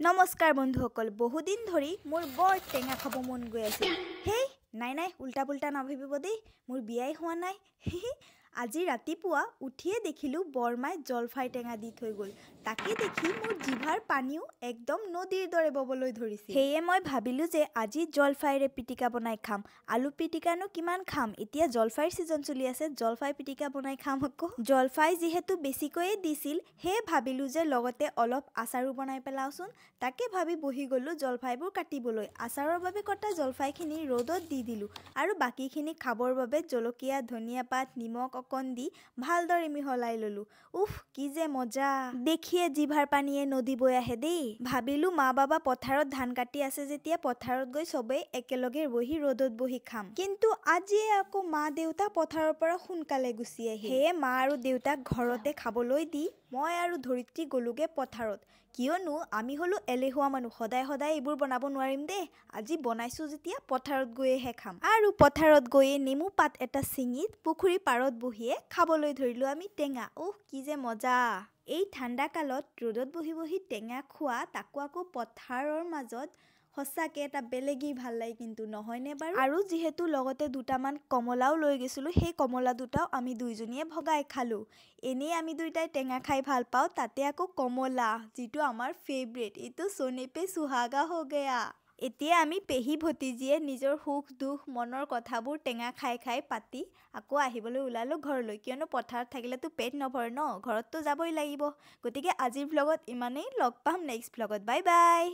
নমস্কাৰ বন্ধুসকল, বহুদিন ধৰি মোৰ বৰ টেঙা খাব মন গৈ আছিল। হেই নাই উল্টা পুল্টা নাভাবিব দেই, মোৰ বিয়াই হোৱা নাই। আজি ৰাতিপুৱা উঠিয়ে দেখিলোঁ বৰমাই জলফাই টেঙা দি থৈ গ'ল। তাকে দেখি মোৰ জিভাৰ পানীও একদম নদীৰ দৰে ববলৈ ধৰিছে। সেয়ে মই ভাবিলোঁ যে আজি জলফাইৰে পিটিকা বনাই খাম। আলু পিটিকানো কিমান খাম, এতিয়া জলফাইৰ ছিজন চলি আছে, জলফাই পিটিকা বনাই খাম আকৌ। জলফাই যিহেতু বেছিকৈয়ে দিছিল, সেয়ে ভাবিলোঁ যে লগতে অলপ আচাৰো বনাই পেলাওচোন। তাকে ভাবি বহি গ'লোঁ জলফাইবোৰ কাটিবলৈ। আচাৰৰ বাবে কটা জলফাইখিনি ৰ'দত দি দিলোঁ আৰু বাকীখিনি খাবৰ বাবে জলকীয়া, ধনিয়া পাত, নিমখ অকণ দি ভালদৰে মিহলাই ল'লোঁ। উফ, কি যে মজা! দেখিয়ে জিভাৰ পানীয়ে নদী বৈ আহে দেই। ভাবিলোঁ মা বাবা পথাৰত ধান কাটি আছে যেতিয়া পথাৰত গৈ চবেই একেলগে বহি ৰ'দত বহি খাম। কিন্তু আজিয়ে আকৌ মা দেউতা পথাৰৰ পৰা সোনকালে গুচি আহিল। সেয়ে মা আৰু দেউতাক ঘৰতে খাবলৈ দি মই আৰু ধৰিত্ৰী গ'লোগে পথাৰত। কিয়নো আমি হ'লো এলেহুৱা মানুহ, সদায় এইবোৰ বনাব নোৱাৰিম দেই। আজি বনাইছোঁ যেতিয়া পথাৰত গৈয়েহে খাম। আৰু পথাৰত গৈয়ে নেমু পাত এটা ছিঙি পুখুৰী পাৰত বহিয়ে খাবলৈ ধৰিলোঁ আমি টেঙা। কি যে মজা! এই ঠাণ্ডা কালত ৰ'দত বহি বহি টেঙা খোৱা, তাকো আকৌ পথাৰৰ মাজত, সঁচাকৈ এটা বেলেগেই ভাল লাগে কিন্তু, নহয়নে বাৰু? আৰু যিহেতু লগতে দুটামান কমলাও লৈ গৈছিলোঁ, সেই কমলা দুটাও আমি দুইজনীয়ে ভগাই খালোঁ। এনেই আমি দুইটাই টেঙা খাই ভাল পাওঁ, তাতে আকৌ কমলা, যিটো আমাৰ ফেভৰেট, এইটো সোনে পে সুহাগা হৈ গয়া। এতিয়া আমি পেহী ভতিজীয়ে নিজৰ সুখ দুখ মনৰ কথাবোৰ টেঙা খাই পাতি আকৌ আহিবলৈ ওলালোঁ ঘৰলৈ। কিয়নো পথাৰত থাকিলেতো পেট নভৰে ন, ঘৰততো যাবই লাগিব। গতিকে আজিৰ ভ্লগত ইমানেই, লগ পাম নেক্সট ভ্লগত। Bye bye.